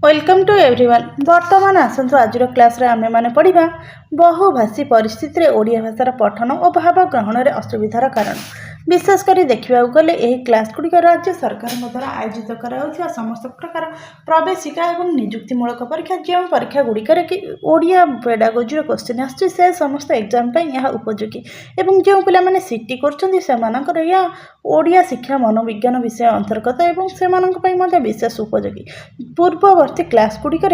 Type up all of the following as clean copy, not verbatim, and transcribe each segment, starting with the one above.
Welcome to everyone. बर्तमान आसतु आज class रे आमे माने पढ़िबा बहुभाषी परिस्थिति ओडिया भाषार पठन और भाव ग्रहण में असुविधार कारण। विशेषकर देखा गले यह क्लास गुड़िक राज्य सरकार द्वारा आयोजित करा समस्त प्रकार प्रवेशिका और निजुक्तिमूलक परीक्षा जो परीक्षा गुड़िक कि ओडिया पेडागोजी क्वेश्चन आसुच्छी से समस्त एग्जाम यह उपयोगी एवं जो पिला सीटी कर ओडिया शिक्षा मनोविज्ञान विषय अंतर्गत और से विशेष उपयोगी। पूर्ववर्ती क्लास गुड़िक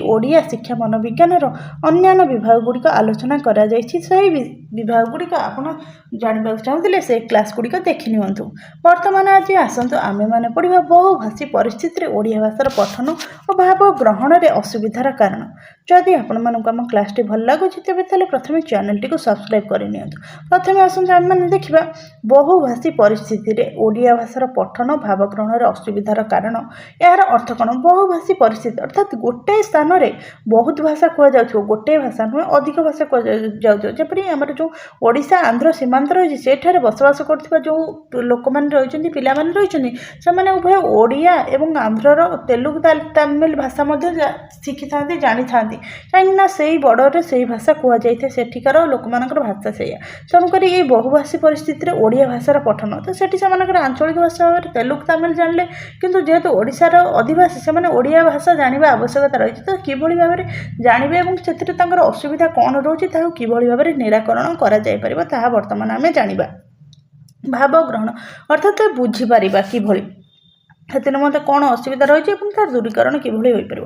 ओडिया शिक्षा मनोविज्ञान अन्यान्य विभाग गुड़िक आलोचना करा विभाग गुड़िक आप जानवाक चाहते से क्लास गुड़िक देखि नियंतु। वर्तमान आज आसतु आमे माने पढ़िबा बहुभाषी परिस्थिति ओडिया भाषार पठन और भाव ग्रहण में असुविधार कारण। जदि आपण मानक आम क्लास टी भल लगुच तेज प्रथम चैनल टी को सब्सक्राइब कर नियंतु। प्रथम आसतु आम माने देखिबा बहुभाषी परिस्थिति ओडिया भाषार पठन भाव ग्रहण में असुविधार कारण। यार अर्थ कौन? बहुभाषी परिस्थिति अर्थात गोटे स्थान में बहुत भाषा कह गोटे भाषा नुहे अधिक भाषा कह जपरी आम जो ओडिशा आंध्र सीमांत रही से बसवास कर जो लोक मैंने पिला रही उभय ओडिया और आंध्रर तेलुगु तमिल भाषा शिखि था जानी था कहीं से बॉर्डर से भाषा कहुई सेठिकार लोक मान भाषा से तेणुक ये बहुभाषी परिस्थिति ओडिया भाषार पठन तो से आंचलिक भाषा भाव तेलुगु तमिल जानले किंतु जेहेतु ओडिशार अधिवासी से ओडिया भाषा जानवा आवश्यकता रही तो किभली भाव में जानवे और असुविधा कौन रोचे किभली भाव में निराकरण करा वर्तमान आम जाना। भाव ग्रहण अर्थात बुझीपर किभली से मत कौन असुविधा रही है तार दूरीकरण किभली हो पार।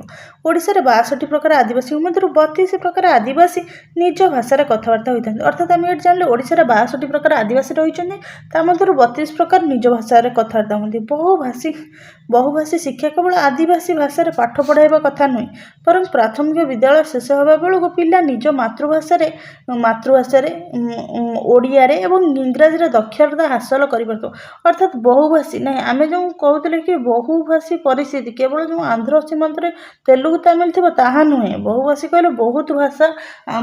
ओडिशा रे 62 प्रकार आदिवासी मध्य 32 प्रकार आदिवासी निज भाषा कथबार्ता होता है अर्थात आम ये जानले ओडिशा रे 62 प्रकार आदिवासी रही मध्य 32 प्रकार निज भाषा कथबार्ता होती। बहुभाषी शिक्षा केवल आदिवासी भाषा पाठ पढ़ाइबा कथा नुहे बरं प्राथमिक विद्यालय शेष होगा बेलू पिला निज मातृभाषा ओडिया एवं इंग्राजी दक्षता हासिल कर अर्थात बहुभाषी ना आम जो कहते कि बहुभाषी परिस्थिति केवल जो आंध्र सीमांत तेलुगु तमिल थी ताहा नुहे। बहुभाषी कहले बहुत भाषा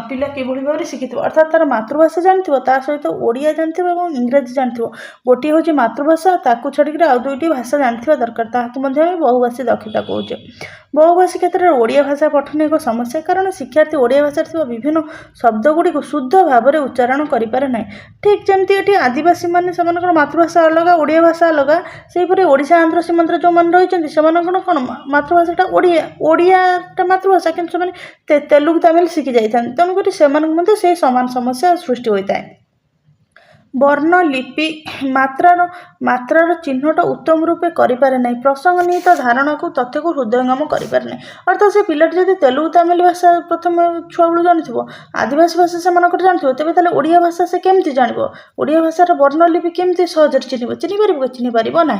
पिला किभली भाव में शिखि अर्थात तार मातृभाषा जानथिबो ता सहित ओडिया जानथिबो एवं इंग्राजी जानथिबो। गोटे हूँ मातृभाषा ताकू छाड़ी आउ दुईटी भाषा जानथिबा दरकार ताकू बहुभाषी दक्षता कहुचे। बहुभाषी क्षेत्र में ओडिया भाषा पठन एक समस्या कारण शिक्षार्थी ओडिया भाषा विभिन्न शब्द गुड़ी को शुद्ध भाव में उच्चारण करें ना ठीक जमी आदिवासी मैंने मातृभाषा अलग ओडिया भाषा अलग से ओडिशा आंध्र सीमांत जो मैंने रही से कौन मातृभाषा ओडिया मातृभाषा कि तेलुगु तमिल शिखि जाता तेणुक से सामान समस्या सृष्टि होता है। वर्ण लिपि मात्रार चिन्हट उत्तम रूपे करें ना प्रसंग निहित धारणा को तथ्य को हृदयंगम करें ना अर्थात से पिलाटी जब तेलुगु तमिल भाषा प्रथम छुआ बेलू जानी आदिवासी भाषा से जानव तेज ओडिया भाषा से केमती जानव ओडिया भाषार वर्णलिपि केमती सहज चिन्ह पार ना।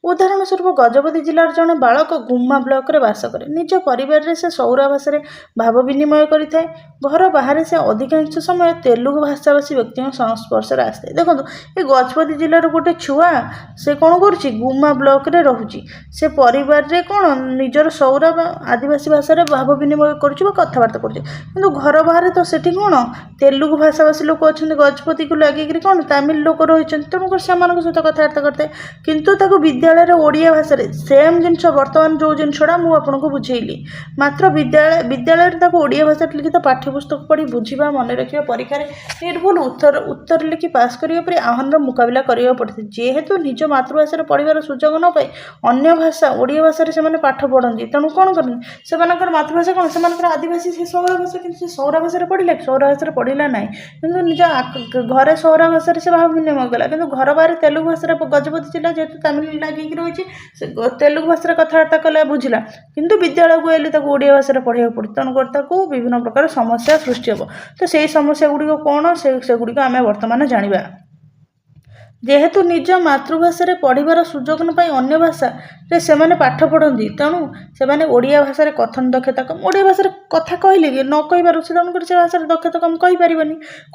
उदाहरण स्वरूप गजपति जिलार जड़े बालक गुम्मा ब्लॉक रे बास करे निज परिवार से सौरा भाषा भाव विनिमय करें घर बाहर से अधिकांश समय तेलुगु भाषाभाषी व्यक्ति संस्पर्श आसता है। देखो ये गजपति जिलार गोटे छुआ से कौन कर गुम्मा ब्लॉक रे रहुची से परिवार रे कौन निजर सौरा आदिवासी भाषा भाव विनिमय कथबार्ता कर घर बाहर तो सेठी कौन तेलुगु भाषाभाषी लोक अच्छा गजपति को लगे कौन तमिल लोक रही तेणुक से सहित कथबार्ता करते किंतु विद्यालय ओडिया भाषा सेम जिन बर्तमान जो जिनसा मुझे बुझेली मात्र विद्यालय ओडिया भाषा लिखित पाठ्यपुस्तक पढ़ी बुझा मन रखा परीक्षा निर्भुल उत्तर लिखि पास करने आह्वान मुकाबला करा पड़ता जेहेतु निज मातृभाषा पढ़ार सुजोग न पाई अन्य भाषा ओडिया भाषा से पाठ पढ़ती तेणु कौन करते से मातृभाषा कौन से आदिवासी से सौरा भाषा कि सौरा भाषा पढ़ला सौरा भाषा पढ़ला ना कि निज घरे सौरा भाषा से भाव विनिमय कला कि घर बाहर तेलुगु भाषा गजपति जिला जेहेतु तमिल लगे रही तेलुगु भाषा कथबार्ता कला बुझला किंतु विद्यालय को एले ओडिया भाषा पढ़ा पड़े तेणुकर विभिन्न प्रकार समस्या सृष्टि हे तो से समस्या गुड़िक कौन से गुड़िक आम बर्तमान जाना। जेहेतु निज मातृभाषा पढ़ार सुजोग न पाई अन्य भाषा से पाठ पढ़ती तेणु से ओडिया भाषा कथन दक्षता कम ओडिया भाषा कथा कहले कि न कही पार से तेणुकर से भाषा दक्षता कम कहीपर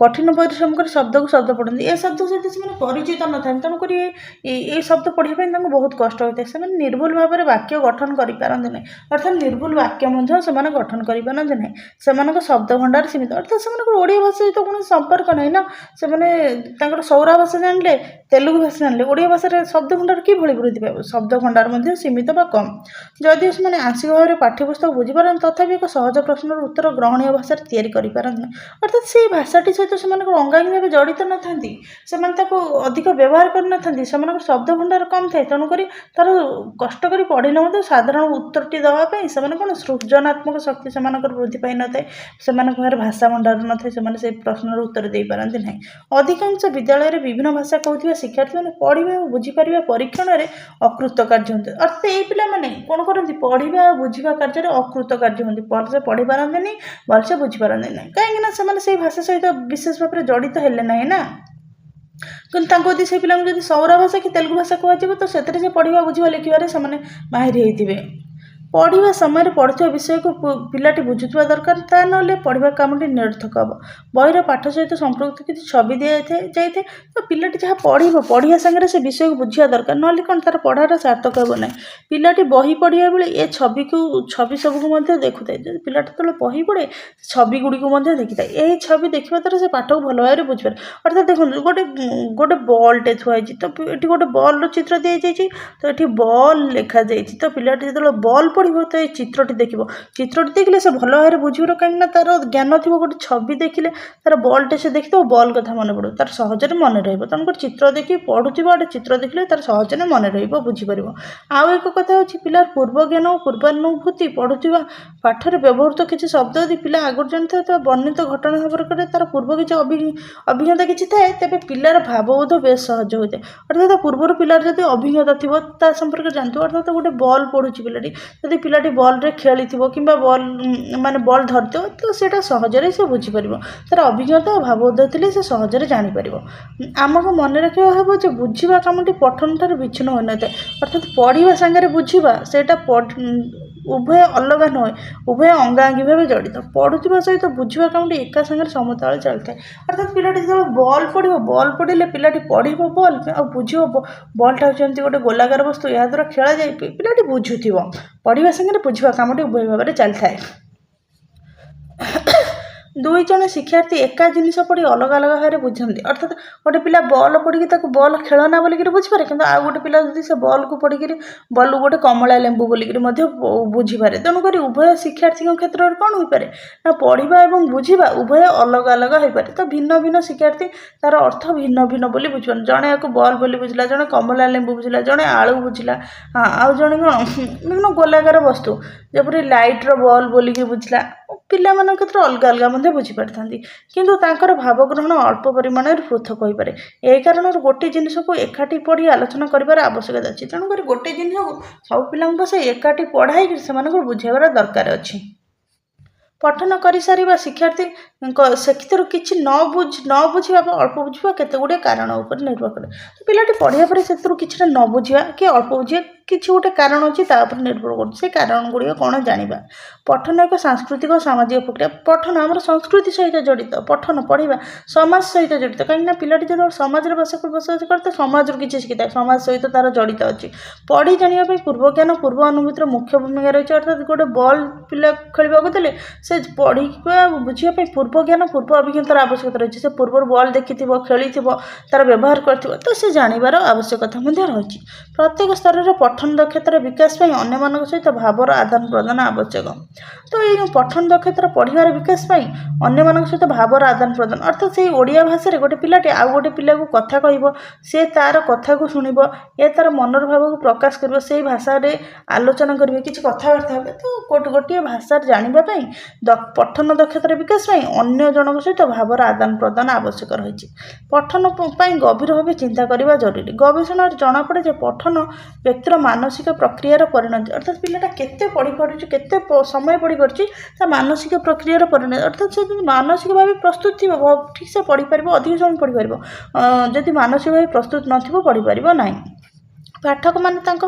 कठिन परिश्रम कर शब्द को शब्द पढ़ती ए शब्द सहित से परिचित न था तेणुक ये शब्द पढ़ाई बहुत कष्ट होता है से निर्भुल भाव में वाक्य गठन करपारती ना अर्थात निर्भुल वाक्य गठन करपारती ना से शब्द भंडार सीमित अर्थात से ओडिया भाषा सहित कौन संपर्क ना से सौरा भाषा जानले ତେଲୁଗୁ ଭାଷା ଜାଣିଲେ ଓଡ଼ିଆ ଭାଷାରେ ଶବ୍ଦ ଭଣ୍ଡାର କିଭଳି ବୃଦ୍ଧି ପାଇବ? ଶବ୍ଦ ଭଣ୍ଡାର ମଧ୍ୟ ସୀମିତ ବା କମ୍। ଯଦିଓ ସେମାନେ ଆଂଶିକ ଭାବରେ ପାଠ୍ୟପୁସ୍ତକ ବୁଝିପାରନ୍ତି, ତଥାପି ଏକ ସହଜ ପ୍ରଶ୍ନର ଉତ୍ତର ଗ୍ରହଣୀୟ ଭାଷାରେ ତିଆରି କରିପାରନ୍ତି ନାହିଁ। ଅର୍ଥାତ୍ ସେଇ ଭାଷାଟି ସହିତ ସେମାନଙ୍କର ଅଙ୍ଗାଙ୍ଗୀ ଭାବେ ଜଡ଼ିତ ନଥାନ୍ତି, ସେମାନେ ତାକୁ ଅଧିକ ବ୍ୟବହାର କରିନଥାନ୍ତି, ସେମାନଙ୍କର ଶବ୍ଦ ଭଣ୍ଡାର କମ୍ ଥାଏ। ତେଣୁକରି ତାର କଷ୍ଟ କରି ପଢ଼ିଲେ ମଧ୍ୟ ସାଧାରଣ ଉତ୍ତରଟି ଦେବା ପାଇଁ ସେମାନେ କ'ଣ ସୃଜନାତ୍ମକ ଶକ୍ତି ସେମାନଙ୍କର ବୃଦ୍ଧି ପାଇନଥାଏ, ସେମାନଙ୍କ ପାଖରେ ଭାଷା ଭଣ୍ଡାର ନଥାଏ, ସେମାନେ ସେ ପ୍ରଶ୍ନର ଉତ୍ତର ଦେଇପାରନ୍ତି ନାହିଁ। ଅଧିକାଂଶ ବିଦ୍ୟାଳୟରେ ବିଭିନ୍ନ ଭାଷା କହୁଥିବା ଶିକ୍ଷାର୍ଥୀମାନେ ପଢ଼ିବା ଓ ବୁଝିପାରିବା ପରୀକ୍ଷଣରେ ଅକୃତକାର୍ଯ୍ୟ ହୁଅନ୍ତି। ଅର୍ଥାତ୍ ଏଇ ପିଲାମାନେ କ'ଣ କରନ୍ତି? ପଢ଼ିବା ଆଉ ବୁଝିବା କାର୍ଯ୍ୟରେ ଅକୃତକାର୍ଯ୍ୟ ହୁଅନ୍ତି, ଭଲସେ ପଢ଼ିପାରନ୍ତିନି, ଭଲସେ ବୁଝିପାରନ୍ତି ନାହିଁ। କାହିଁକିନା ସେମାନେ ସେଇ ଭାଷା ସହିତ ବିଶେଷ ଭାବରେ ଜଡ଼ିତ ହେଲେ ନାହିଁ ନା। କିନ୍ତୁ ତାଙ୍କୁ ଯଦି ସେଇ ପିଲାଙ୍କୁ ଯଦି ସୌରା ଭାଷା କି ତେଲୁଗୁ ଭାଷା କୁହାଯିବ, ତ ସେଥିରେ ସେ ପଢ଼ିବା ବୁଝିବା ଲେଖିବାରେ ସେମାନେ ମାହିର ହେଇଥିବେ। ପଢ଼ିବା ସମୟରେ ପଢ଼ୁଥିବା ବିଷୟକୁ ପିଲାଟି ବୁଝୁଥିବା ଦରକାର, ତା ନହେଲେ ପଢ଼ିବା କାମଟି ନିରର୍ଥକ ହେବ। ବହିର ପାଠ ସହିତ ସମ୍ପୃକ୍ତ କିଛି ଛବି ଦିଆଯାଇଥାଏ, ତ ପିଲାଟି ଯାହା ପଢ଼ିବା ସାଙ୍ଗରେ ସେ ବିଷୟକୁ ବୁଝିବା ଦରକାର, ନହେଲେ କ'ଣ ତାର ପଢ଼ାଟା ସାର୍ଥକ ହେବ ନାହିଁ। ପିଲାଟି ବହି ପଢ଼ିବା ବେଳେ ଏ ଛବି ସବୁକୁ ମଧ୍ୟ ଦେଖୁଥାଏ। ଯଦି ପିଲାଟି ଯେତେବେଳେ ବହି ପଢ଼େ, ଛବି ଗୁଡ଼ିକୁ ମଧ୍ୟ ଦେଖିଥାଏ। ଏହି ଛବି ଦେଖିବା ଦ୍ୱାରା ସେ ପାଠକୁ ଭଲ ଭାବରେ ବୁଝିପାରେ। ଅର୍ଥାତ୍ ଦେଖନ୍ତୁ, ଗୋଟେ ବଲ୍ଟେ ଥୁଆ ହେଇଛି, ତ ଏଠି ଗୋଟେ ବଲ୍ର ଚିତ୍ର ଦିଆଯାଇଛି, ତ ଏଠି ବଲ୍ ଲେଖାଯାଇଛି। ତ ପିଲାଟି ଯେତେବେଳେ ବଲ୍ ପଢ଼ିବ, ତ এই ଚିତ୍ରଟି ଦେଖିବ, ଚିତ୍ରଟି ଦେଖିଲେ ସେ ଭଲ ଭାବରେ ବୁଝିବ, କାହିଁକିନା ତାର ଜ୍ଞାନ ଥିବ। ଗୋଟେ ଛବି ଦେଖିଲେ ତାର ବଲ୍ଟେ ସେ ଦେଖିଥିବ, ବଲ୍ କଥା ମନେ ପଡ଼ିବ, ତାର ସହଜରେ ମନେ ରହିବ। ତେଣୁକରି ଚିତ୍ର ଦେଖି ପଢ଼ୁଥିବ, ଗୋଟେ ଚିତ୍ର ଦେଖିଲେ ତାର ସହଜରେ ମନେ ରହିବ, ବୁଝିପାରିବ। ଆଉ ଏକ କଥା ହେଉଛି, ପିଲାର ପୂର୍ବ ଜ୍ଞାନ ଓ ପୂର୍ବାନୁଭୂତି। ପଢ଼ୁଥିବା ପାଠରେ ବ୍ୟବହୃତ କିଛି ଶବ୍ଦ ଯଦି ପିଲା ଆଗରୁ ଜାଣିଥାଏ, ତ ବର୍ଣ୍ଣିତ ଘଟଣା ସମ୍ପର୍କରେ ତାର ପୂର୍ବ କିଛି ଅଭିଜ୍ଞତା କିଛି ଥାଏ, ତେବେ ପିଲାର ଭାବବୋଧ ବେଶ ସହଜ ହୋଇଥାଏ। ଅର୍ଥାତ୍ ପୂର୍ବରୁ ପିଲାର ଯଦି ଅଭିଜ୍ଞତା ଥିବ, ତା ସମ୍ପର୍କରେ ଜାଣିଥିବ। ଅର୍ଥାତ୍ ଗୋଟେ ବଲ୍ ପଢ଼ୁଛି ପିଲାଟି, ଯଦି ପିଲାଟି ବଲ୍ରେ ଖେଳିଥିବ କିମ୍ବା ବଲ୍ ଧରିଥିବ, ତ ସେଇଟା ସହଜରେ ସେ ବୁଝିପାରିବ। ତାର ଅଭିଜ୍ଞତା ଓ ଭାବବୋଧ ଥିଲେ ସେ ସହଜରେ ଜାଣିପାରିବ। ଆମକୁ ମନେ ରଖିବା ହେବ ଯେ ବୁଝିବା କାମଟି ପଠନଠାରୁ ବିଚ୍ଛିନ୍ନ ହୋଇନଥାଏ। ଅର୍ଥାତ୍ ପଢ଼ିବା ସାଙ୍ଗରେ ବୁଝିବା, ସେଇଟା ଉଭୟ ଅଲଗା ନୁହେଁ, ଉଭୟ ଅଙ୍ଗାଙ୍ଗୀ ଭାବେ ଜଡ଼ିତ। ପଢ଼ୁଥିବା ସହିତ ବୁଝିବା କାମଟି ଏକା ସାଙ୍ଗରେ ସମତାଳେ ଚାଲିଥାଏ। ଅର୍ଥାତ୍ ପିଲାଟି ଯେତେବେଳେ ବଲ୍ ପଢ଼ିବ, ବଲ୍ ପଢ଼ିଲେ ପିଲାଟି ପଢ଼ିବ ବଲ୍ ଆଉ ବୁଝିବ। ବଲ୍ଟା ହେଉଛି ଏମିତି ଗୋଟେ ଗୋଲାକାର ବସ୍ତୁ, ଏହାଦ୍ୱାରା ଖେଳାଯାଏ, ପିଲାଟି ବୁଝୁଥିବ। ପଢ଼ିବା ସାଙ୍ଗରେ ବୁଝିବା କାମଟି ଉଭୟ ଭାବରେ ଚାଲିଥାଏ। ଦୁଇ ଜଣ ଶିକ୍ଷାର୍ଥୀ ଏକା ଜିନିଷ ପଢ଼ି ଅଲଗା ଅଲଗା ଭାବରେ ବୁଝନ୍ତି। ଅର୍ଥାତ୍ ଗୋଟେ ପିଲା ବଲ୍ ପଢ଼ିକି ତାକୁ ବଲ୍ ଖେଳନା ବୋଲିକିରି ବୁଝିପାରେ, କିନ୍ତୁ ଆଉ ଗୋଟେ ପିଲା ଯଦି ସେ ବଲ୍କୁ ପଢ଼ିକିରି ବଲ୍କୁ ଗୋଟେ କମଳା ଲେମ୍ବୁ ବୋଲିକିରି ମଧ୍ୟ ବୁଝିପାରେ। ତେଣୁକରି ଉଭୟ ଶିକ୍ଷାର୍ଥୀଙ୍କ କ୍ଷେତ୍ରରେ କ'ଣ ହୋଇପାରେ ନା, ପଢ଼ିବା ଏବଂ ବୁଝିବା ଉଭୟ ଅଲଗା ଅଲଗା ହୋଇପାରେ। ତ ଭିନ୍ନ ଭିନ୍ନ ଶିକ୍ଷାର୍ଥୀ ତାର ଅର୍ଥ ଭିନ୍ନ ଭିନ୍ନ ବୋଲି ବୁଝିପାରନ୍ତି। ଜଣେ ଏହାକୁ ବଲ୍ ବୋଲି ବୁଝିଲା, ଜଣେ କମଳା ଲେମ୍ବୁ ବୁଝିଲା, ଜଣେ ଆଳୁ ବୁଝିଲା, ଆଉ ଜଣେ କ'ଣ ବିଭିନ୍ନ ଗୋଲାକାର ବସ୍ତୁ ଯେପରି ଲାଇଟ୍ର ବଲ୍ ବୋଲିକି ବୁଝିଲା। ପିଲାମାନଙ୍କ କ୍ଷେତ୍ରରେ ଅଲଗା ଅଲଗା ମଧ୍ୟ ବୁଝିପାରିଥାନ୍ତି, କିନ୍ତୁ ତାଙ୍କର ଭାବଗ୍ରହଣ ଅଳ୍ପ ପରିମାଣରେ ପୃଥକ ହୋଇପାରେ। ଏହି କାରଣରୁ ଗୋଟିଏ ଜିନିଷକୁ ଏକାଠି ପଢ଼ି ଆଲୋଚନା କରିବାର ଆବଶ୍ୟକତା ଅଛି। ତେଣୁକରି ଗୋଟିଏ ଜିନିଷକୁ ସବୁ ପିଲାଙ୍କୁ ବସାଇ ଏକାଠି ପଢ଼ାଇକି ସେମାନଙ୍କୁ ବୁଝାଇବାର ଦରକାର ଅଛି। ପଠନ କରିସାରିବା ଶିକ୍ଷାର୍ଥୀ ସେଥିରୁ କିଛି ନ ବୁଝିବା ବା ଅଳ୍ପ ବୁଝିବା କେତେ ଗୁଡ଼ିଏ କାରଣ ଉପରେ ନିର୍ଭର କରେ। ତ ପିଲାଟି ପଢ଼ିବା ପରେ ସେଥିରୁ କିଛିଟା ନ ବୁଝିବା କି ଅଳ୍ପ ବୁଝିବା, କିଛି ଗୋଟେ କାରଣ ଅଛି, ତା ଉପରେ ନିର୍ଭର କରୁଛି। ସେ କାରଣ ଗୁଡ଼ିକ କ'ଣ ଜାଣିବା। ପଠନ ଏକ ସାଂସ୍କୃତିକ ଓ ସାମାଜିକ ପ୍ରକ୍ରିୟା। ପଠନ ଆମର ସଂସ୍କୃତି ସହିତ ଜଡ଼ିତ। ପଢ଼ିବା ସମାଜ ସହିତ ଜଡ଼ିତ, କାହିଁକିନା ପିଲାଟି ଯେତେବେଳେ ସମାଜରେ ବସବାସ କରିଥାଏ, ସମାଜରୁ କିଛି ଶିଖିଥାଏ, ସମାଜ ସହିତ ତାର ଜଡ଼ିତ ଅଛି। ପଢ଼ି ଜାଣିବା ପାଇଁ ପୂର୍ବ ଜ୍ଞାନ, ପୂର୍ବ ଅନୁଭୂତିର ମୁଖ୍ୟ ଭୂମିକା ରହିଛି। ଅର୍ଥାତ୍ ଗୋଟେ ବଲ୍ ପିଲା ଖେଳିବାକୁ ଦେଲେ, ସେ ପଢ଼ିବା ବୁଝିବା ପାଇଁ ପୂର୍ବ ଜ୍ଞାନ, ପୂର୍ବ ଅଭିଜ୍ଞତାର ଆବଶ୍ୟକତା ରହିଛି। ସେ ପୂର୍ବରୁ ବଲ୍ ଦେଖିଥିବ, ଖେଳିଥିବ, ତାର ବ୍ୟବହାର କରିଥିବ, ତ ସେ ଜାଣିବାର ଆବଶ୍ୟକତା ମଧ୍ୟ ରହିଛି। ପ୍ରତ୍ୟେକ ସ୍ତରରେ ପଠନ ଦକ୍ଷତାର ବିକାଶ ପାଇଁ ଅନ୍ୟମାନଙ୍କ ସହିତ ଭାବର ଆଦାନ ପ୍ରଦାନ ଆବଶ୍ୟକ। ତ ଏଇ ପଠନ ଦକ୍ଷତାର ପଢ଼ିବାର ବିକାଶ ପାଇଁ ଅନ୍ୟମାନଙ୍କ ସହିତ ଭାବର ଆଦାନ ପ୍ରଦାନ, ଅର୍ଥାତ୍ ସେଇ ଓଡ଼ିଆ ଭାଷାରେ ଗୋଟେ ପିଲାଟି ଆଉ ଗୋଟେ ପିଲାକୁ କଥା କହିବ, ସେ ତାର କଥାକୁ ଶୁଣିବ, ଏ ତାର ମନର ଭାବକୁ ପ୍ରକାଶ କରିବ, ସେଇ ଭାଷାରେ ଆଲୋଚନା କରିବେ, କିଛି କଥାବାର୍ତ୍ତା ହେବେ। ତ ଗୋଟିଏ ଭାଷାରେ ଜାଣିବା ପାଇଁ ପଠନ ଦକ୍ଷତାର ବିକାଶ ପାଇଁ ଅନ୍ୟ ଜଣଙ୍କ ସହିତ ଭାବର ଆଦାନ ପ୍ରଦାନ ଆବଶ୍ୟକ ରହିଛି। ପଠନ ପାଇଁ ଗଭୀର ଭାବେ ଚିନ୍ତା କରିବା ଜରୁରୀ। ଗବେଷଣାରେ ଜଣାପଡ଼େ ଯେ ପଠନ ବ୍ୟକ୍ତିର ମାନସିକ ପ୍ରକ୍ରିୟାର ପରିଣତି। ଅର୍ଥାତ୍ ପିଲାଟା କେତେ ପଢ଼ିପାରୁଛି, କେତେ ସମୟ ପଢ଼ିପାରୁଛି, ତା ମାନସିକ ପ୍ରକ୍ରିୟାର ପରିଣତି। ଅର୍ଥାତ୍ ସେ ଯଦି ମାନସିକ ଭାବେ ପ୍ରସ୍ତୁତ ଥିବ, ଠିକ୍ ସେ ପଢ଼ିପାରିବ, ଅଧିକ ସମୟ ପଢ଼ିପାରିବ। ଯଦି ମାନସିକ ଭାବେ ପ୍ରସ୍ତୁତ ନଥିବ, ପଢ଼ିପାରିବ ନାହିଁ। ପାଠକମାନେ ତାଙ୍କ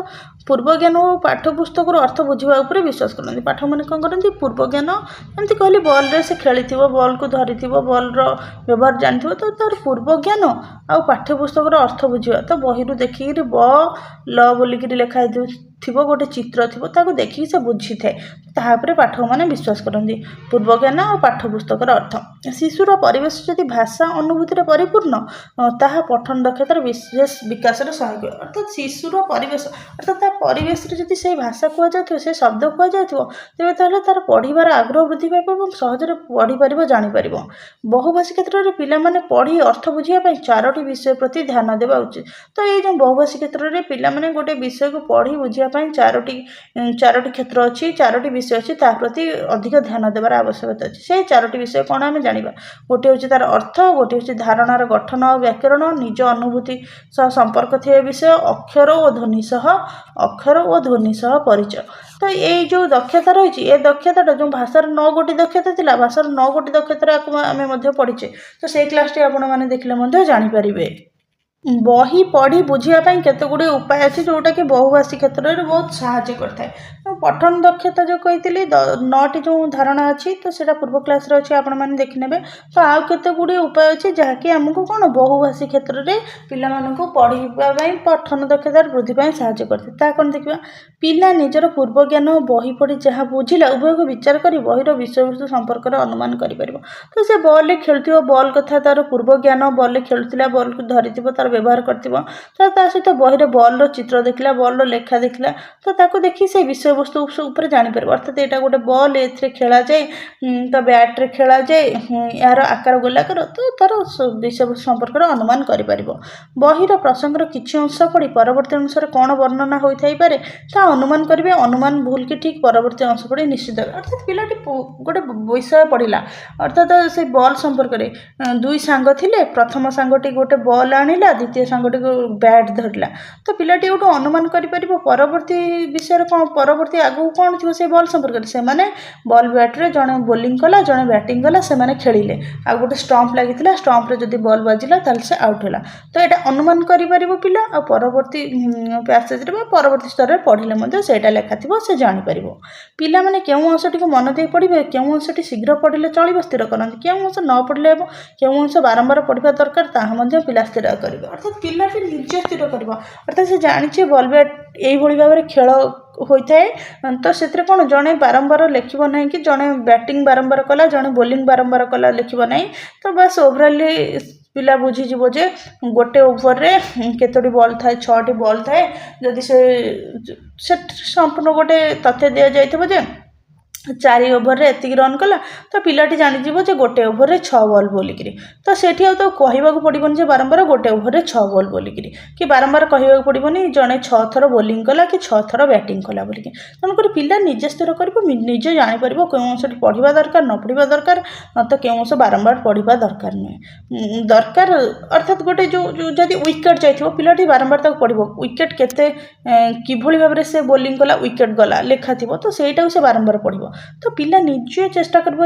ପୂର୍ବ ଜ୍ଞାନ ଓ ପାଠ୍ୟପୁସ୍ତକର ଅର୍ଥ ବୁଝିବା ଉପରେ ବିଶ୍ୱାସ କରନ୍ତି। ପାଠକମାନେ କ'ଣ କରନ୍ତି, ପୂର୍ବ ଜ୍ଞାନ ଏମିତି କହିଲି ବଲ୍ରେ ସେ ଖେଳିଥିବ, ବଲ୍କୁ ଧରିଥିବ, ବଲ୍ର ବ୍ୟବହାର ଜାଣିଥିବ, ତ ତା'ର ପୂର୍ବ ଜ୍ଞାନ ଆଉ ପାଠ୍ୟପୁସ୍ତକର ଅର୍ଥ ବୁଝିବା। ତ ବହିରୁ ଦେଖିକିରି ଲ ବୋଲିକିରି ଲେଖା ଥିବ, ଗୋଟେ ଚିତ୍ର ଥିବ, ତାକୁ ଦେଖିକି ସେ ବୁଝିଥାଏ। ତାହା ଉପରେ ପାଠକମାନେ ବିଶ୍ୱାସ କରନ୍ତି। ପୂର୍ବ ଜ୍ଞାନ ଆଉ ପାଠ୍ୟପୁସ୍ତକର ଅର୍ଥ। ଶିଶୁର ପରିବେଶ ଯଦି ଭାଷା ଅନୁଭୂତିରେ ପରିପୂର୍ଣ୍ଣ, ତାହା ପଠନ ଦକ୍ଷତାର ବିଶେଷ ବିକାଶରେ ସହାୟକ। ଅର୍ଥାତ୍ ଶିଶୁର ପରିବେଶ ଅର୍ଥାତ୍ ତା ପରିବେଶରେ ଯଦି ସେଇ ଭାଷା କୁହାଯାଉଥିବ, ସେ ଶବ୍ଦ କୁହାଯାଉଥିବ, ତେବେ ତାହେଲେ ତା'ର ପଢ଼ିବାର ଆଗ୍ରହ ବୃଦ୍ଧି ପାଇବ ଏବଂ ସହଜରେ ପଢ଼ିପାରିବ, ଜାଣିପାରିବ। ବହୁଭାଷୀ କ୍ଷେତ୍ରରେ ପିଲାମାନେ ପଢ଼ି ଅର୍ଥ ବୁଝିବା ପାଇଁ 4ଟି ବିଷୟ ପ୍ରତି ଧ୍ୟାନ ଦେବା ଉଚିତ। ତ ଏଇ ଯେଉଁ ବହୁଭାଷୀ କ୍ଷେତ୍ରରେ ପିଲାମାନେ ଗୋଟେ ବିଷୟକୁ ପଢ଼ି ବୁଝିବା ପାଇଁ 4ଟି କ୍ଷେତ୍ର ଅଛି, 4ଟି ବିଷୟ ଅଛି, ତା ପ୍ରତି ଅଧିକ ଧ୍ୟାନ ଦେବାର ଆବଶ୍ୟକତା ଅଛି। ସେଇ 4ଟି ବିଷୟ କ'ଣ ଆମେ ଜାଣିବା। ଗୋଟିଏ ହେଉଛି ତା'ର ଅର୍ଥ, ଗୋଟିଏ ହେଉଛି ଧାରଣାର ଗଠନ ଆଉ ବ୍ୟାକରଣ, ନିଜ ଅନୁଭୂତି ସହ ସମ୍ପର୍କ ଥିବା ବିଷୟ, ଅକ୍ଷର ଓ ଧ୍ୱନି ସହ ପରିଚୟ। ତ ଏଇ ଯେଉଁ ଦକ୍ଷତା ରହିଛି, ଏ ଦକ୍ଷତାଟା ଯେଉଁ ଭାଷାର 9ଗୋଟି ଦକ୍ଷତା ଥିଲା, ଭାଷାର 9ଗୋଟି ଦକ୍ଷତାରେ ଆମେ ମଧ୍ୟ ପଢ଼ିଛେ। ତ ସେଇ କ୍ଲାସ୍ଟି ଆପଣମାନେ ଦେଖିଲେ ମଧ୍ୟ ଜାଣିପାରିବେ। ବହି ପଢ଼ି ବୁଝିବା ପାଇଁ କେତେଗୁଡ଼ିଏ ଉପାୟ ଅଛି, ଯେଉଁଟାକି ବହୁଭାଷୀ କ୍ଷେତ୍ରରେ ବହୁତ ସାହାଯ୍ୟ କରିଥାଏ। ପଠନ ଦକ୍ଷତା ଯେଉଁ କହିଥିଲି 9ଟି ଯେଉଁ ଧାରଣା ଅଛି, ତ ସେଇଟା ପୂର୍ବ କ୍ଲାସ୍ରେ ଅଛି, ଆପଣମାନେ ଦେଖିନେବେ। ତ ଆଉ କେତେଗୁଡ଼ିଏ ଉପାୟ ଅଛି ଯାହାକି ଆମକୁ କ'ଣ ବହୁଭାଷୀ କ୍ଷେତ୍ରରେ ପିଲାମାନଙ୍କୁ ପଢ଼ିବା ପାଇଁ ପଠନ ଦକ୍ଷତାର ବୃଦ୍ଧି ପାଇଁ ସାହାଯ୍ୟ କରିଥାଏ। ତାହା କ'ଣ ଦେଖିବା। ପିଲା ନିଜର ପୂର୍ବ ଜ୍ଞାନ ବହି ପଢ଼ି ଯାହା ବୁଝିଲା ଉଭୟକୁ ବିଚାର କରି ବହିର ବିଷୟବସ୍ତୁ ସମ୍ପର୍କରେ ଅନୁମାନ କରିପାରିବ। ତ ସେ ବଲ୍ରେ ଖେଳୁଥିବ, ବଲ୍ କଥା ତା'ର ପୂର୍ବ ଜ୍ଞାନ, ବଲ୍ରେ ଖେଳୁଥିଲା, ବଲ୍କୁ ଧରିଥିବ, ତା'ର ବ୍ୟବହାର କରିଥିବ। ତ ତା ସହିତ ବହିରେ ବଲ୍ର ଚିତ୍ର ଦେଖିଲା, ବଲ୍ର ଲେଖା ଦେଖିଲା, ତ ତାକୁ ଦେଖି ସେ ବିଷୟବସ୍ତୁ ଉପରେ ଜାଣିପାରିବ। ଅର୍ଥାତ୍ ଏଇଟା ଗୋଟେ ବଲ୍, ଏଥିରେ ଖେଳାଯାଏ, ତ ବ୍ୟାଟ୍ରେ ଖେଳାଯାଏ, ଏହାର ଆକାର ଗୋଲାକାର, ତ ତା'ର ବିଷୟବସ୍ତୁ ସମ୍ପର୍କରେ ଅନୁମାନ କରିପାରିବ। ବହିର ପ୍ରସଙ୍ଗର କିଛି ଅଂଶ ପଢ଼ି ପରବର୍ତ୍ତୀ ଅଂଶରେ କ'ଣ ବର୍ଣ୍ଣନା ହୋଇଥାଇପାରେ ତାହା ଅନୁମାନ କରିବେ। ଅନୁମାନ ଭୁଲ କି ଠିକ୍ ପରବର୍ତ୍ତୀ ଅଂଶ ପଢ଼ି ନିଶ୍ଚିତ। ଅର୍ଥାତ୍ ପିଲାଟି ଗୋଟେ ବିଷୟ ପଢ଼ିଲା, ଅର୍ଥାତ୍ ସେ ବଲ୍ ସମ୍ପର୍କରେ 2 ସାଙ୍ଗ ଥିଲେ, ପ୍ରଥମ ସାଙ୍ଗଟି ଗୋଟେ ବଲ୍ ଆଣିଲା, ଦ୍ୱିତୀୟ ସାଙ୍ଗଟିକୁ ବ୍ୟାଟ୍ ଧରିଲା। ତ ପିଲାଟି ଏଇଠୁ ଅନୁମାନ କରିପାରିବ ପରବର୍ତ୍ତୀ ବିଷୟରେ କ'ଣ, ପରବର୍ତ୍ତୀ ଆଗକୁ କ'ଣ ଥିବ ସେ ବଲ୍ ସମ୍ପର୍କରେ। ସେମାନେ ବଲ୍ ବ୍ୟାଟ୍ରେ, ଜଣେ ବୋଲିଂ କଲା, ଜଣେ ବ୍ୟାଟିଂ କଲା, ସେମାନେ ଖେଳିଲେ, ଆଉ ଗୋଟେ ଷ୍ଟମ୍ପ ଲାଗିଥିଲା, ଷ୍ଟମ୍ପରେ ଯଦି ବଲ୍ ବାଜିଲା ତାହେଲେ ସେ ଆଉଟ୍ ହେଲା। ତ ଏଇଟା ଅନୁମାନ କରିପାରିବ ପିଲା, ଆଉ ପରବର୍ତ୍ତୀ ପ୍ୟାସେଜରେ ବା ପରବର୍ତ୍ତୀ ସ୍ତରରେ ପଢ଼ିଲେ ମଧ୍ୟ ସେଇଟା ଲେଖାଥିବ, ସେ ଜାଣିପାରିବ। ପିଲାମାନେ କେଉଁ ଅଂଶଟିକୁ ମନ ଦେଇ ପଢ଼ିବେ, କେଉଁ ଅଂଶଟି ଶୀଘ୍ର ପଢ଼ିଲେ ଚଳିବ ସ୍ଥିର କରନ୍ତି, କେଉଁ ଅଂଶ ନ ପଢ଼ିଲେ ହେବ, କେଉଁ ଅଂଶ ବାରମ୍ବାର ପଢ଼ିବା ଦରକାର ତାହା ମଧ୍ୟ ପିଲା ସ୍ଥିର କରିବେ। ଅର୍ଥାତ୍ ପିଲାଟି ନିଜେ ସ୍ଥିର କରିବ। ଅର୍ଥାତ୍ ସେ ଜାଣିଛି ବଲ୍ ବ୍ୟାଟ୍ ଏଇଭଳି ଭାବରେ ଖେଳ ହୋଇଥାଏ, ତ ସେଥିରେ କ'ଣ ଜଣେ ବାରମ୍ବାର ଲେଖିବ ନାହିଁ, କି ଜଣେ ବ୍ୟାଟିଂ ବାରମ୍ବାର କଲା, ଜଣେ ବୋଲିଂ ବାରମ୍ବାର କଲା, ଲେଖିବ ନାହିଁ। ତ ବାସ୍ ଓଭରାଲି ପିଲା ବୁଝିଯିବ ଯେ ଗୋଟେ ଓଭରରେ କେତୋଟି ବଲ୍ ଥାଏ, 6ଟି ବଲ୍ ଥାଏ। ଯଦି ସେ ସମ୍ପୂର୍ଣ୍ଣ ଗୋଟେ ତଥ୍ୟ ଦିଆଯାଇଥିବ ଯେ 4 ଓଭରରେ ଏତିକି ରନ୍ କଲା, ତ ପିଲାଟି ଜାଣିଯିବ ଯେ ଗୋଟେ ଓଭରରେ 6 ବଲ୍ ବୋଲିକିରି। ତ ସେଠି ଆଉ ତାକୁ କହିବାକୁ ପଡ଼ିବନି ଯେ ବାରମ୍ବାର ଗୋଟେ ଓଭରରେ 6 ବଲ୍ ବୋଲିକିରି, କି ବାରମ୍ବାର କହିବାକୁ ପଡ଼ିବନି ଜଣେ 6 ଥର ବୋଲିଂ କଲା କି 6 ଥର ବ୍ୟାଟିଂ କଲା ବୋଲିକି। ତେଣୁକରି ପିଲା ନିଜେ ସ୍ଥିର କରିବ, ନିଜେ ଜାଣିପାରିବ କେଉଁ ଅଂଶଟି ପଢ଼ିବା ଦରକାର, ନ ପଢ଼ିବା ଦରକାର, ତ କେଉଁ ଅଂଶ ବାରମ୍ବାର ପଢ଼ିବା ଦରକାର ନୁହେଁ। ଦରକାର ଅର୍ଥାତ୍ ଗୋଟେ ଯେଉଁ ଯଦି ୱିକେଟ୍ ଯାଇଥିବ, ପିଲାଟି ବାରମ୍ବାର ତାକୁ ପଢ଼ିବ, ୱିକେଟ୍ କେତେ କିଭଳି ଭାବରେ ସେ ବୋଲିଂ କଲା, ୱିକେଟ୍ ଗଲା ଲେଖାଥିବ, ତ ସେଇଟାକୁ ସେ ବାରମ୍ବାର ପଢ଼ିବ। ତ ପିଲା ନିଜେ ଚେଷ୍ଟା କରିବ,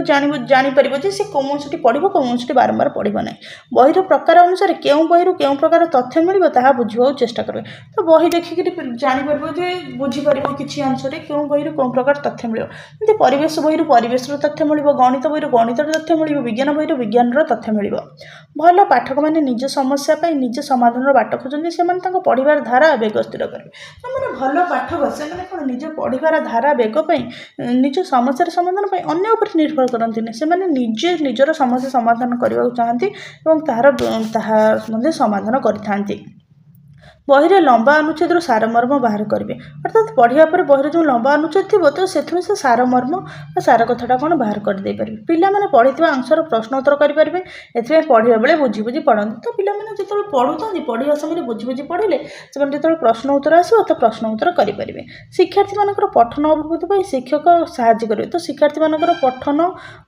ଜାଣିପାରିବ ଯେ ସେ କେଉଁ ଅଂଶଟି ପଢ଼ିବ, କେଉଁ ଅଂଶଟି ବାରମ୍ବାର ପଢ଼ିବ ନାହିଁ। ବହିର ପ୍ରକାର ଅନୁସାରେ କେଉଁ ବହିରୁ କେଉଁ ପ୍ରକାର ତଥ୍ୟ ମିଳିବ ତାହା ବୁଝିବାକୁ ଚେଷ୍ଟା କରିବେ। ତ ବହି ଦେଖିକିରି ଜାଣିପାରିବ ଯେ ବୁଝିପାରିବ କିଛି ଅଂଶରେ କେଉଁ ବହିରୁ କେଉଁ ପ୍ରକାର ତଥ୍ୟ ମିଳିବ। ଯେମିତି ପରିବେଶ ବହିରୁ ପରିବେଶର ତଥ୍ୟ ମିଳିବ, ଗଣିତ ବହିରୁ ଗଣିତର ତଥ୍ୟ ମିଳିବ, ବିଜ୍ଞାନ ବହିରୁ ବିଜ୍ଞାନର ତଥ୍ୟ ମିଳିବ। ଭଲ ପାଠକମାନେ ନିଜ ସମସ୍ୟା ପାଇଁ ନିଜେ ସମାଧାନର ବାଟ ଖୋଜନ୍ତି। ସେମାନେ ତାଙ୍କ ପଢ଼ିବାର ଧାରା ବେଗ ସ୍ଥିର କରିବେ। ସେମାନେ ଭଲ ପାଠକ, ସେମାନେ କ'ଣ ନିଜ ପଢ଼ିବାର ଧାରା ବେଗ ପାଇଁ, ନିଜ ସମସ୍ୟାର ସମାଧାନ ପାଇଁ ଅନ୍ୟ ଉପରେ ନିର୍ଭର କରନ୍ତିନି। ସେମାନେ ନିଜେ ନିଜର ସମସ୍ୟା ସମାଧାନ କରିବାକୁ ଚାହାନ୍ତି ଏବଂ ତାହା ମଧ୍ୟ ସମାଧାନ କରିଥାନ୍ତି। ବହିରେ ଲମ୍ବା ଅନୁଚ୍ଛେଦରୁ ସାରମର୍ମ ବାହାର କରିବେ। ଅର୍ଥାତ୍ ପଢ଼ିବା ପରେ ବହିରେ ଯେଉଁ ଲମ୍ବା ଅନୁଚ୍ଛେଦ ଥିବ, ତ ସେଥିରୁ ସେ ସାରମର୍ମ ବା ସାର କଥାଟା କ'ଣ ବାହାର କରିଦେଇପାରିବେ। ପିଲାମାନେ ପଢ଼ିଥିବା ଅଂଶର ପ୍ରଶ୍ନ ଉତ୍ତର କରିପାରିବେ। ଏଥିପାଇଁ ପଢ଼ିବା ବେଳେ ବୁଝି ବୁଝି ପଢ଼ନ୍ତି। ତ ପିଲାମାନେ ଯେତେବେଳେ ପଢ଼ୁଥାନ୍ତି, ପଢ଼ିବା ସମୟରେ ବୁଝି ବୁଝି ପଢ଼ିଲେ ସେମାନେ ଯେତେବେଳେ ପ୍ରଶ୍ନ ଉତ୍ତର ଆସିବ, ତ ପ୍ରଶ୍ନ ଉତ୍ତର କରିପାରିବେ। ଶିକ୍ଷାର୍ଥୀମାନଙ୍କର ପଠନ ଅବବୋଧ ପାଇଁ ଶିକ୍ଷକ ସାହାଯ୍ୟ କରିବେ। ତ ଶିକ୍ଷାର୍ଥୀମାନଙ୍କର ପଠନ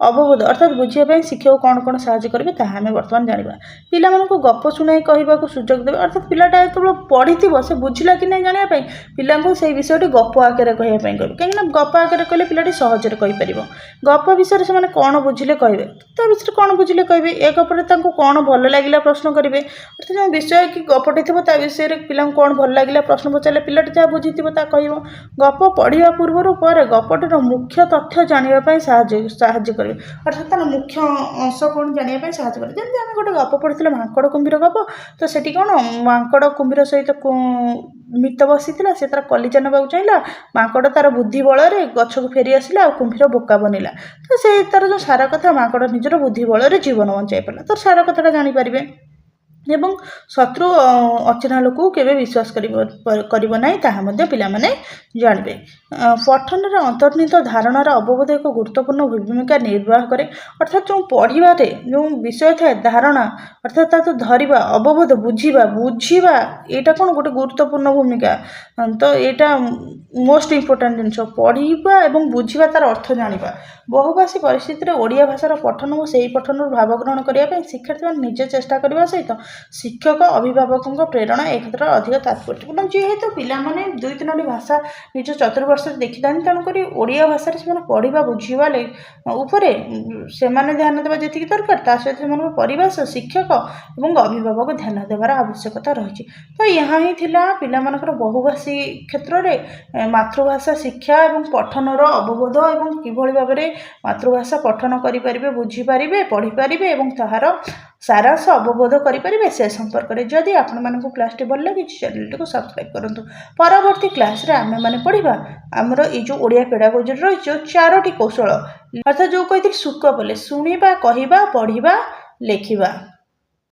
ଅବବୋଧ ଅର୍ଥାତ୍ ବୁଝିବା ପାଇଁ ଶିକ୍ଷକ କ'ଣ କ'ଣ ସାହାଯ୍ୟ କରିବେ ତାହା ଆମେ ବର୍ତ୍ତମାନ ଜାଣିବା। ପିଲାମାନଙ୍କୁ ଗପ ଶୁଣାଇ କହିବାକୁ ସୁଯୋଗ ଦେବେ। ଅର୍ଥାତ୍ ପିଲାଟା ଯେତେବେଳେ पढ़ी से बुझला कि नहीं जाना पिला से विषय गप आगे कहवाई कहते कहीं गप आगे कहले पिलाटी सहजरे कहीपर गप विषय से कौन बुझिले कहे ता विषय कौन बुझिले कहे ए गपटे कौन भल लगे प्रश्न करेंगे अर्थात जो विषय कि गपटे थी विषय पिला कौन भल लगे प्रश्न पचारे पिलाटी जहाँ बुझी कह गप पढ़ा पूर्व पर गपटर मुख्य तथ्य जानापी साहय करेंगे अर्थात तार मुख्य अंश कौन जानापी साहय करें जमी आम गोटे गप पढ़ी मांकड़ कुंभीर गप तो सेठी कौन मांकड़ कुंभीर सहित मित बसी से तार कलिजा नाक चाहिए मांकड़ तार बुद्धि बल गछ को फेरी आसला और कुंभीर बोका बनला तो से तार जो सारा कथा मांकड़ निजर बुद्धि बल जीवन बचाई पारा तो सारा कथाटा जानीपारे एवं शत्रु अचिन्हा लोक केवे विश्वास करिब नाही ताहा मध्ये पिलामाने जानिबे पठन अंतर्निहित धारणार अवबोध एक गुरुत्वपूर्ण भूमिका निर्वाह करे अर्थात जो पढ़ारे जो विषय थाए धारणा अर्थात तो धरिबा अवबोध बुझीबा यहाँ कौन गोटे गुरुत्वपूर्ण भूमिका तो यहाँ मोस्ट इम्पोर्टाट जिनस पढ़ा और बुझा तार अर्थ जाना बहुभाषी परिस्थिति में ओडिया भाषार पठन और से पठन भाव ग्रहण करने शिक्षार्थी मैंने निजे चेष्टा करने सहित शिक्षक अभिभावकों प्रेरणा एक क्षेत्र में अधिक तात्पर्य जेहेतु पिलाने दुई तीन भाषा निज चतुर्वर्ष देखी था तेणुक ओडिया भाषा से पढ़ा बुझा से ध्यान देवा जी दरकार ता सहित परिवेश शिक्षक और अभिभावक ध्यान देवार आवश्यकता रही तो यहाँ ही पिलामानकर बहुभाषी क्षेत्र में मातृभाषा शिक्षा और पठनर अवबोध और किभली भाव में मातृभाषा पठन करें बुझीपारे पढ़ीपारे और ताहार सारांश अवबोध करें से संपर्क में जदि आपण क्लास भल लगे चैनल को सब्सक्राइब करूँ परवर्ती क्लास रे आमे माने पढ़ा आमर ये जो ओडिया पेडागोजी रही 4टी कौशल अर्थात जो कही सुक बोले शुणा कहवा पढ़ा लेखिबा।